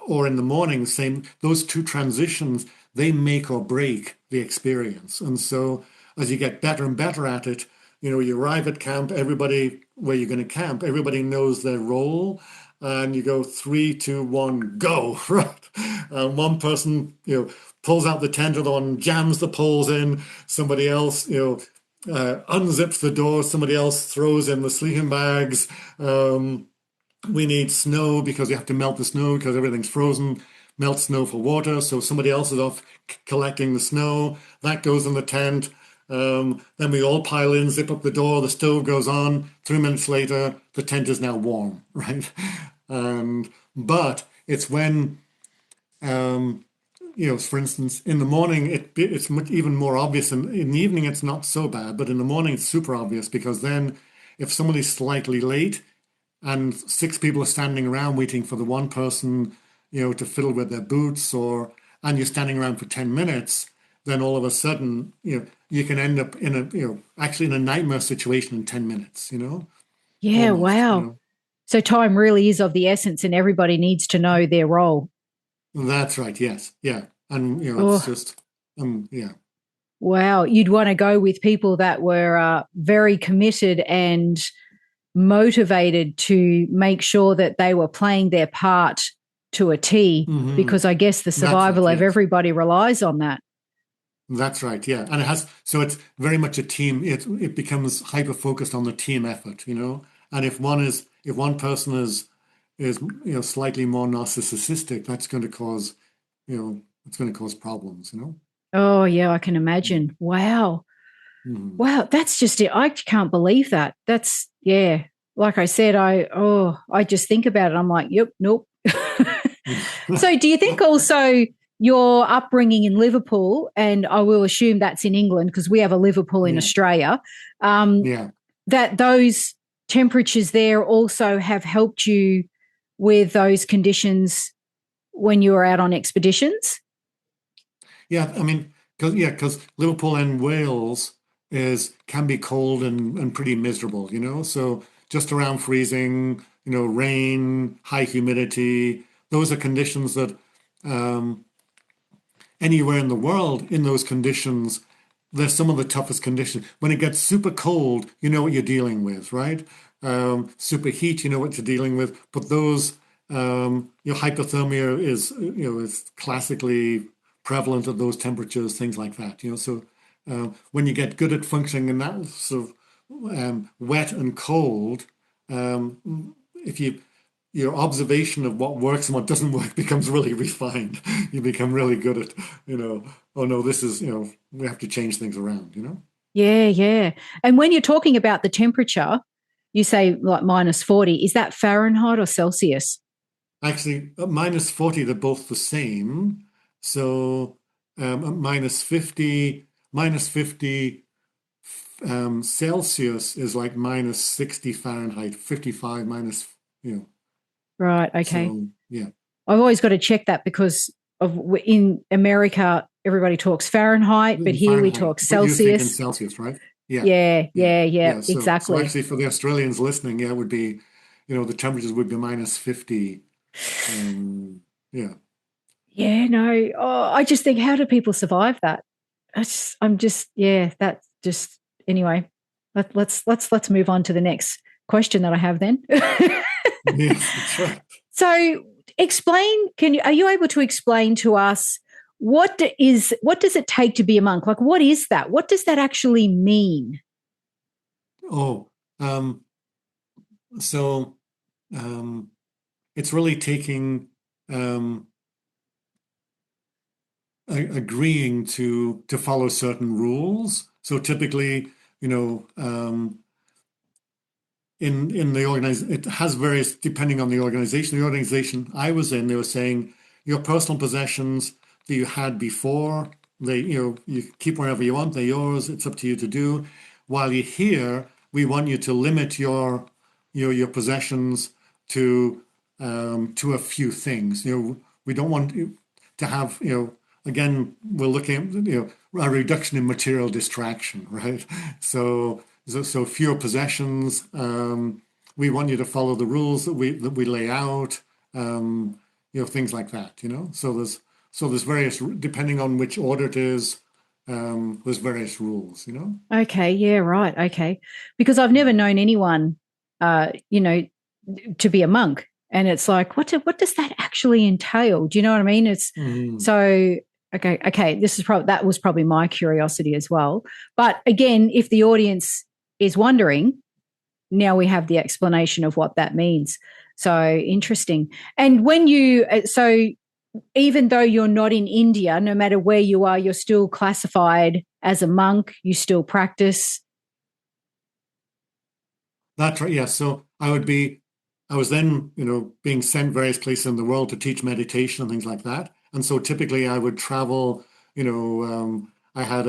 or in the morning, same, those two transitions, they make or break the experience. And so as you get better and better at it, you arrive at camp, everybody, where you're going to camp, everybody knows their role. And you go 3, 2, 1, go, right? And one person, pulls out the tent, other one jams the poles in, somebody else, unzips the door, somebody else throws in the sleeping bags. We need snow because we have to melt the snow because everything's frozen. Melt snow for water. So somebody else is off collecting the snow. That goes in the tent. Then we all pile in, zip up the door, the stove goes on. 3 minutes later, the tent is now warm, right? But it's when, um, for instance, in the morning, it's much even more obvious. And in the evening, it's not so bad. But in the morning, it's super obvious because then if somebody's slightly late, and 6 people are standing around waiting for the one person, to fiddle with their boots, and you're standing around for 10 minutes, then all of a sudden, you can end up actually in a nightmare situation in 10 minutes, Yeah, almost, wow. So time really is of the essence and everybody needs to know their role. That's right. Yes. Yeah. And, it's Oh, just, yeah. wow. You'd want to go with people that were very committed and motivated to make sure that they were playing their part to a T, Mm-hmm. because I guess the That's right. survival of Yes. everybody relies on that. That's right. Yeah. And so it's very much a team. It becomes hyper focused on the team effort, And if one person is slightly more narcissistic, that's going to cause, it's going to cause problems. Oh, yeah, I can imagine. Wow. Mm-hmm. Wow, that's just it. I can't believe that. That's, yeah. Like I said, I just think about it. I'm like, yep, nope. So do you think also your upbringing in Liverpool, and I will assume that's in England because we have a Liverpool in Yeah. Australia, Yeah. that those temperatures there also have helped you with those conditions when you were out on expeditions? Yeah. I mean, because Liverpool and Wales can be cold and pretty miserable. So just around freezing, rain, high humidity, those are conditions that um, anywhere in the world in those conditions, they're some of the toughest conditions. When it gets super cold, you know what you're dealing with, right? Super heat, you know what you're dealing with. But hypothermia is classically prevalent at those temperatures, things like that. So when you get good at functioning in that sort of wet and cold, if your observation of what works and what doesn't work becomes really refined. You become really good at, oh no, this is, we have to change things around. Yeah, yeah. And when you're talking about the temperature, you say like -40. Is that Fahrenheit or Celsius? Actually, at -40, they're both the same. So at minus 50 Celsius is like -60 Fahrenheit, 55 minus, Right. Okay. so yeah. I've always got to check that because in America, everybody talks Fahrenheit, but In here we Fahrenheit, talk but you think in Celsius. Celsius, right? Yeah, Yeah, yeah, yeah, yeah, yeah. So exactly. actually, for the Australians listening, yeah, it would be, the temperatures would be -50. Yeah, Yeah, no. Oh, I just think, how do people survive that? Yeah, that's just anyway. Let's move on to the next question that I have then. yes, that's right. So are you able to explain to us what does it take to be a monk? Like, what is that? What does that actually mean? Oh, so um, it's really taking um, agreeing to follow certain rules. So typically, in the organization, it has various depending on the organization. The organization I was in, they were saying your personal possessions that you had before, you keep wherever you want, they're yours, it's up to you to do. While you're here, we want you to limit your possessions to a few things. We don't want you to have, again, we're looking at, a reduction in material distraction, right? So fewer possessions. We want you to follow the rules that we lay out. Things like that. So there's various, depending on which order it is. There's various rules. Okay, yeah, right. Okay. Because I've never known anyone to be a monk. And it's like, what does that actually entail? Do you know what I mean? It's Mhm. so okay. That was probably my curiosity as well. But again, if the audience is wondering, now we have the explanation of what that means. So interesting. And so even though you're not in India, no matter where you are, you're still classified as a monk. You still practice. That's right. Yeah. So I was then, being sent various places in the world to teach meditation and things like that. And so typically I would travel, I had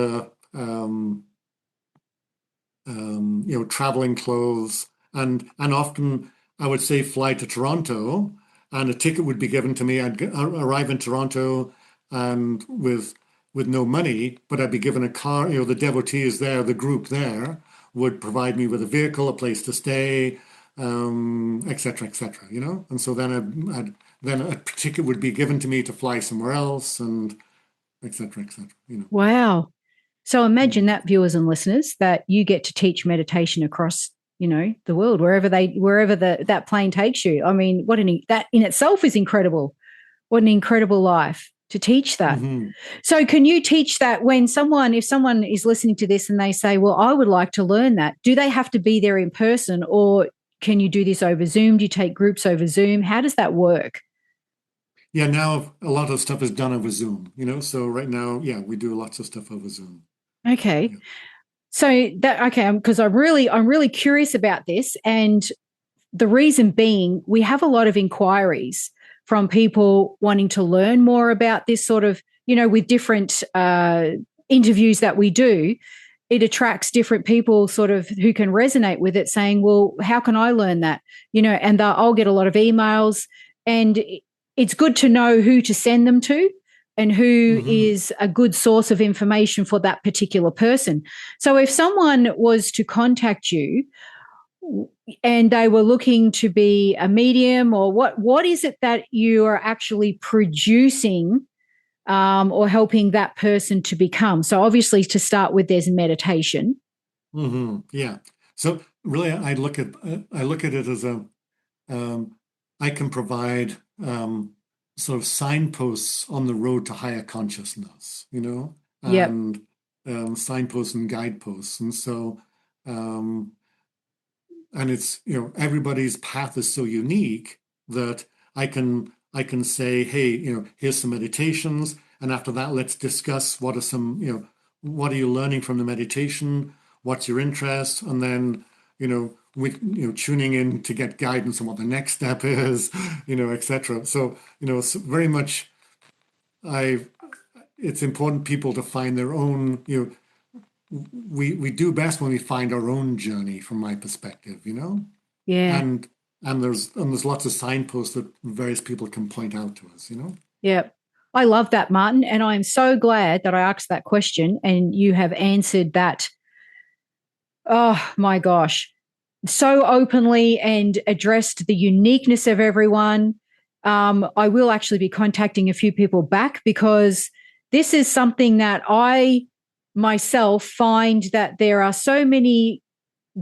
traveling clothes and often I would say fly to Toronto and a ticket would be given to me. Arrive in Toronto and with no money, but I'd be given a car, the devotees there, the group there would provide me with a vehicle, a place to stay, et cetera, et cetera. And so then a ticket would be given to me to fly somewhere else and et cetera, et cetera. Wow. So imagine Mm. that, viewers and listeners, that you get to teach meditation across, the world, wherever that plane takes you. I mean, that in itself is incredible. What an incredible life to teach that. Mm-hmm. So can you teach that when if someone is listening to this and they say, well, I would like to learn that, do they have to be there in person, or can you do this over Zoom? Do you take groups over Zoom? How does that work? Yeah, now a lot of stuff is done over Zoom, so right now, yeah, we do lots of stuff over Zoom. Okay. Yeah. So because I'm really curious about this, and the reason being, we have a lot of inquiries from people wanting to learn more about this sort of, with different interviews that we do. It attracts different people sort of who can resonate with it, saying, well, how can I learn that? And I'll get a lot of emails, and it's good to know who to send them to and who Mm-hmm. is a good source of information for that particular person. So if someone was to contact you and they were looking to be a medium, or what is it that you are actually producing, or helping that person to become? So obviously, to start with, there's meditation. Mm-hmm. Yeah. So really, I look at it as um, I can provide sort of signposts on the road to higher consciousness, Yep. and signposts and guideposts, and so um, and it's everybody's path is so unique that I can say, hey, here's some meditations, and after that, let's discuss what are you learning from the meditation, what's your interest, and then we tuning in to get guidance on what the next step is, etc. So it's very much I it's important people to find their own, we do best when we find our own journey from my perspective, Yeah. and there's lots of signposts that various people can point out to us. Yep. I love that, Martyn, and I'm so glad that I asked that question and you have answered that. Oh my gosh, so openly, and addressed the uniqueness of everyone. I will actually be contacting a few people back, because this is something that I myself find that there are so many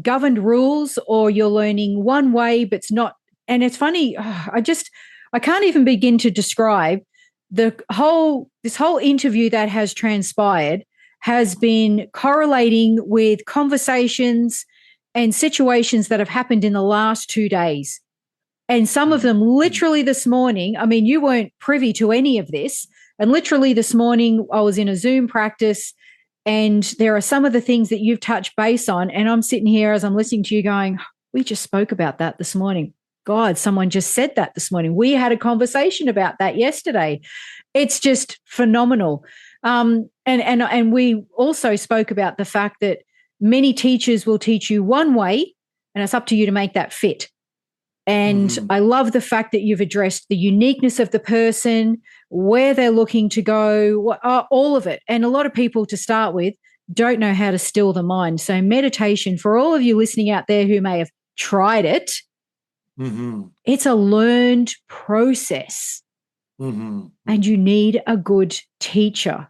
governed rules, or you're learning one way, but it's not. And it's funny, I can't even begin to describe this whole interview that has transpired has been correlating with conversations and situations that have happened in the last 2 days. And some of them literally this morning, I mean, you weren't privy to any of this. And literally this morning, I was in a Zoom practice, and there are some of the things that you've touched base on. And I'm sitting here as I'm listening to you going, we just spoke about that this morning. God, someone just said that this morning. We had a conversation about that yesterday. It's just phenomenal. And we also spoke about the fact that many teachers will teach you one way, and it's up to you to make that fit. And Mm-hmm. I love the fact that you've addressed the uniqueness of the person, where they're looking to go, all of it. And a lot of people, to start with, don't know how to still the mind. So meditation, for all of you listening out there who may have tried it, Mm-hmm. it's a learned process, Mm-hmm. and you need a good teacher.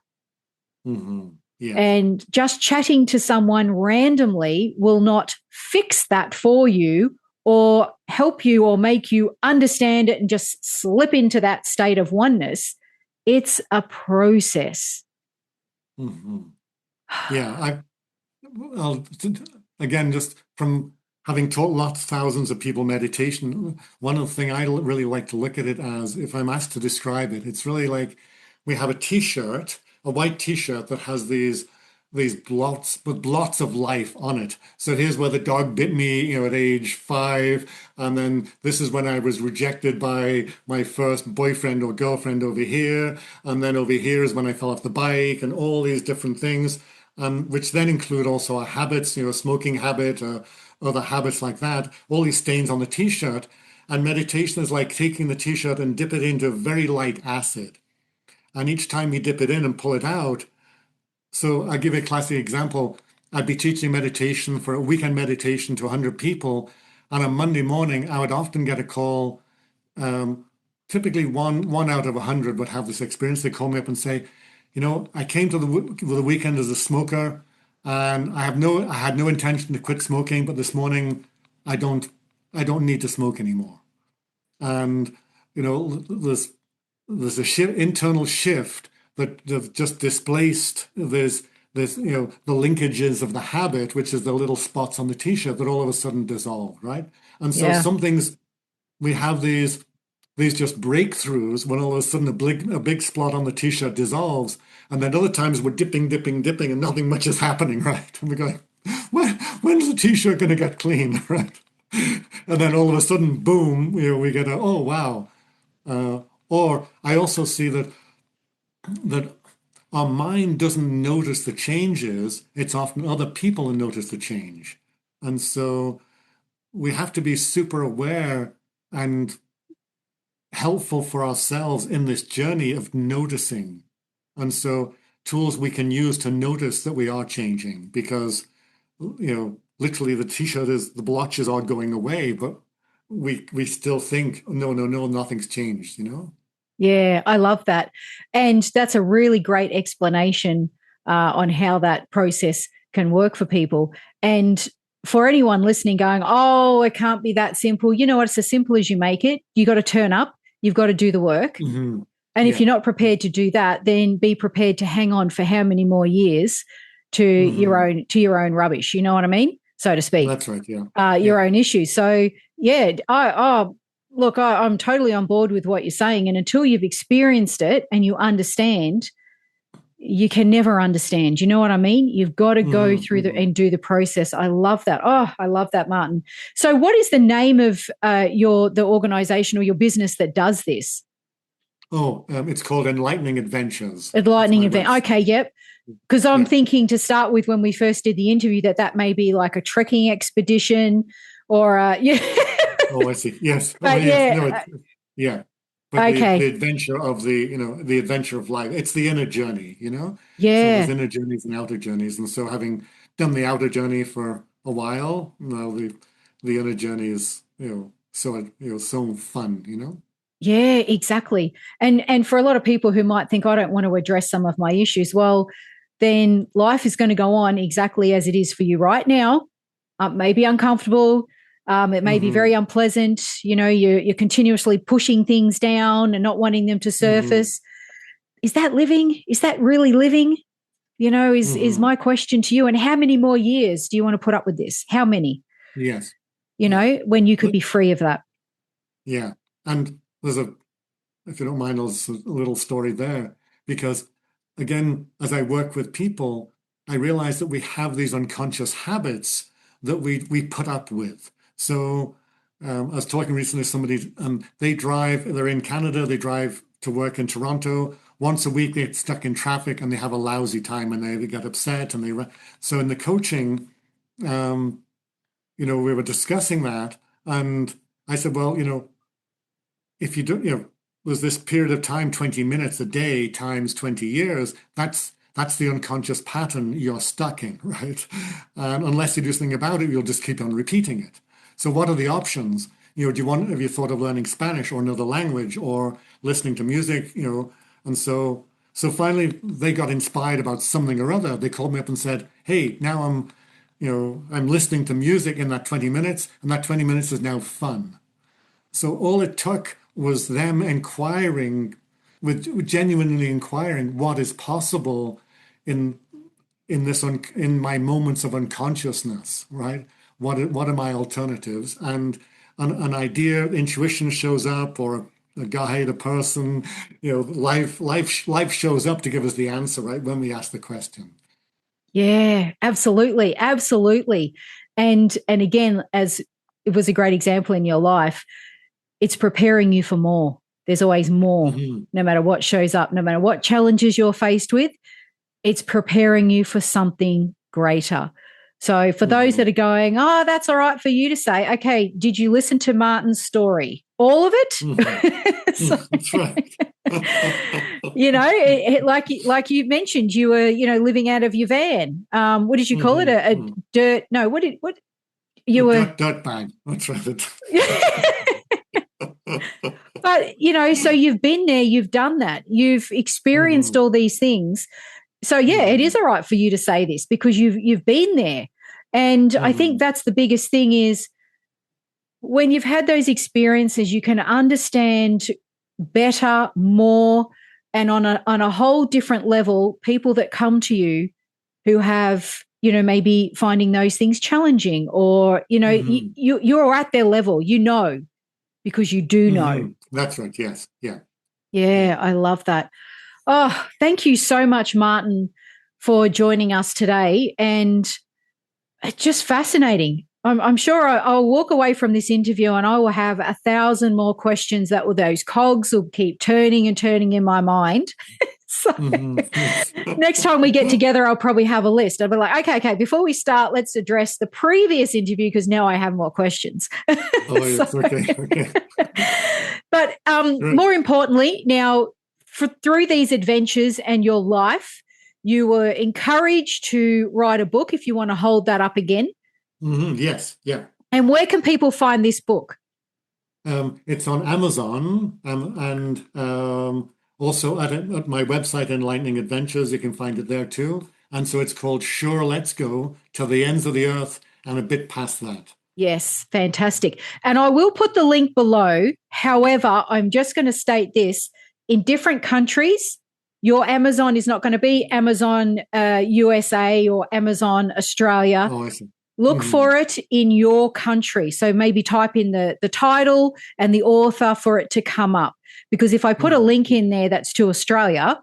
Mm-hmm. Yes. And just chatting to someone randomly will not fix that for you, or help you, or make you understand it and just slip into that state of oneness. It's a process. Mm-hmm. Yeah. I'll, again, just from having taught lots, thousands of people meditation, one of the things I really like to look at it as, if I'm asked to describe it, it's really like we have a t-shirt, a white t-shirt that has these blots, but blots of life on it. So here's where the dog bit me, at age 5, and then this is when I was rejected by my first boyfriend or girlfriend over here, and then over here is when I fell off the bike, and all these different things, which then include also our habits, smoking habit, other habits like that. All these stains on the t-shirt, and meditation is like taking the t-shirt and dip it into very light acid. And each time you dip it in and pull it out, so I'll give you a classic example. I'd be teaching meditation for a weekend meditation to 100 people. On a Monday morning, I would often get a call. Um, Typically, one out of 100 would have this experience. They call me up and say, I came to the weekend as a smoker, and I had no intention to quit smoking, but this morning I don't need to smoke anymore. And this. there's a internal shift that just displaced there's the linkages of the habit, which is the little spots on the t-shirt that all of a sudden dissolve, right? And so Yeah. some things we have these just breakthroughs when all of a sudden a big spot on the t-shirt dissolves, and then other times we're dipping, dipping, dipping, and nothing much is happening, right? And we're going, when's the t-shirt going to get clean, right? And then all of a sudden, boom, we get oh wow. Or I also see that our mind doesn't notice the changes. It's often other people who notice the change. And so we have to be super aware and helpful for ourselves in this journey of noticing. And so tools we can use to notice that we are changing, because literally the blotches are going away, but we still think, no, nothing's changed, Yeah, I love that. And that's a really great explanation on how that process can work for people. And for anyone listening going, oh, it can't be that simple. You know what? It's as simple as you make it. You got to turn up. You've got to do the work. Mm-hmm. And if you're not prepared to do that, then be prepared to hang on for how many more years to your own rubbish. You know what I mean? So to speak. That's right. Yeah. Your own issues. So yeah, look, I'm totally on board with what you're saying. And until you've experienced it and you understand, you can never understand. You know what I mean? You've got to go through and do the process. I love that. Oh, I love that, Martyn. So what is the name of the organization or your business that does this? Oh, it's called Enlightening Adventures. Enlightening Adventure. Okay, yep. Because I'm thinking to start with, when we first did the interview, that may be like a trekking expedition or yeah. Oh, I see. Yes. But yes. No, yeah. But okay. the adventure of the adventure of life. It's the inner journey, Yeah. So there's inner journeys and outer journeys. And so having done the outer journey for a while, now the inner journey is, so fun, Yeah, exactly. And for a lot of people who might think, I don't want to address some of my issues, well, then life is going to go on exactly as it is for you right now. It may be uncomfortable. It may be very unpleasant. You're continuously pushing things down and not wanting them to surface. Is that living? Is that really living? Is my question to you. And how many more years do you want to put up with this? How many? Yes. When you could be free of that. Yeah. And there's if you don't mind, there's a little story there, because again, as I work with people, I realize that we have these unconscious habits that we put up with. So I was talking recently to somebody, they're in Canada, they drive to work in Toronto. Once a week, they get stuck in traffic and they have a lousy time and they get upset. So in the coaching, we were discussing that. And I said, well, if you do, there's this period of time, 20 minutes a day times 20 years, that's the unconscious pattern you're stuck in, right? And unless you do something about it, you'll just keep on repeating it. So what are the options? Have you thought of learning Spanish or another language or listening to music, And so finally they got inspired about something or other. They called me up and said, hey, now I'm listening to music in that 20 minutes, and that 20 minutes is now fun. So all it took was them genuinely inquiring what is possible in my moments of unconsciousness, right? What are my alternatives? And an idea, intuition shows up, or a guide, a person, life shows up to give us the answer, right? When we ask the question. Yeah, absolutely. Absolutely. And again, as it was a great example in your life, it's preparing you for more. There's always more, no matter what shows up, no matter what challenges you're faced with, it's preparing you for something greater. So for those that are going, oh, that's all right for you to say, okay, did you listen to Martyn's story? All of it? That's right. Like you mentioned, you were, living out of your van. What did you call it? A dirt? No, what you were? Dirt bag. That's right. But, so you've been there, you've done that, you've experienced all these things. So, yeah, it is all right for you to say this because you've been there. And I think that's the biggest thing is when you've had those experiences, you can understand better, more, and on a whole different level, people that come to you who have, maybe finding those things challenging, or, you're at their level, because you do know. That's right. Yes. Yeah. Yeah, I love that. Oh, thank you so much, Martyn, for joining us today. And it's just fascinating. I'm sure I'll walk away from this interview and I will have 1,000 more questions those cogs will keep turning and turning in my mind. So next time we get together, I'll probably have a list. I'll be like, okay, before we start, let's address the previous interview because now I have more questions. Oh, yes, okay. But more importantly, now through these adventures and your life, you were encouraged to write a book, if you want to hold that up again. Yes, yeah. And where can people find this book? It's on Amazon and also at my website, Enlightening Adventures. You can find it there too. And so it's called Sure, Let's Go to the Ends of the Earth and a bit past that. Yes, fantastic. And I will put the link below. However, I'm just going to state this. In different countries, your Amazon is not going to be Amazon USA or Amazon Australia. Oh, I see. Look for it in your country. So maybe type in the title and the author for it to come up. Because if I put a link in there that's to Australia,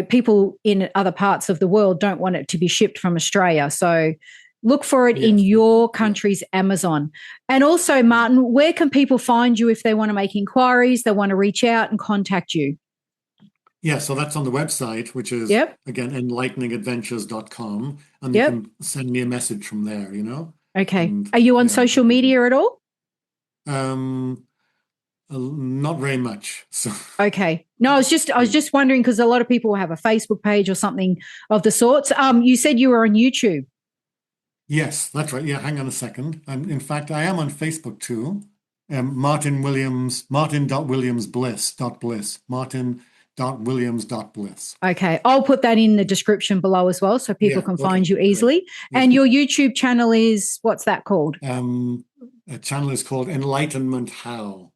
people in other parts of the world don't want it to be shipped from Australia. So look for it in your country's Amazon. And also, Martyn, where can people find you if they want to make inquiries, they want to reach out and contact you? Yeah, so that's on the website, which is, again, enlighteningadventures.com. And you can send me a message from there, Okay. And, are you on social media at all? Not very much. So. Okay. No, I was just wondering because a lot of people have a Facebook page or something of the sorts. You said you were on YouTube. Yes, that's right. Yeah, hang on a second. And in fact, I am on Facebook too. Martyn.williamsbliss.bliss. Martyn.williams.bliss. Okay. I'll put that in the description below as well so people can find you easily. Right. And your YouTube channel is, what's that called? A channel is called Enlightenment How.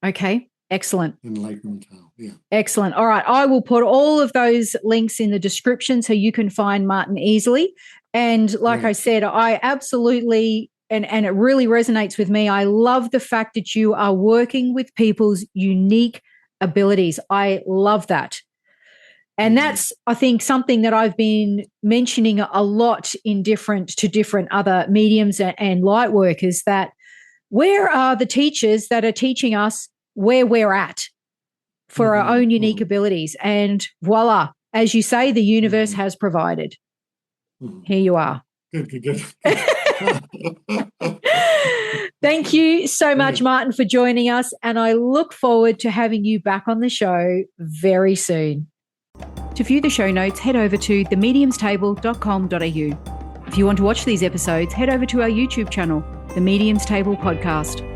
Okay. Excellent. Enlightenment How. Yeah. Excellent. All right. I will put all of those links in the description so you can find Martyn easily. And like I said, I absolutely, and it really resonates with me. I love the fact that you are working with people's unique abilities. I love that. And that's, I think, something that I've been mentioning a lot to different other mediums and light workers, that where are the teachers that are teaching us where we're at for our own unique abilities? And voila, as you say, the universe has provided. Here you are. Good. Thank you so much, Martyn, for joining us. And I look forward to having you back on the show very soon. To view the show notes, head over to themediumstable.com.au. If you want to watch these episodes, head over to our YouTube channel, The Medium's Table Podcast.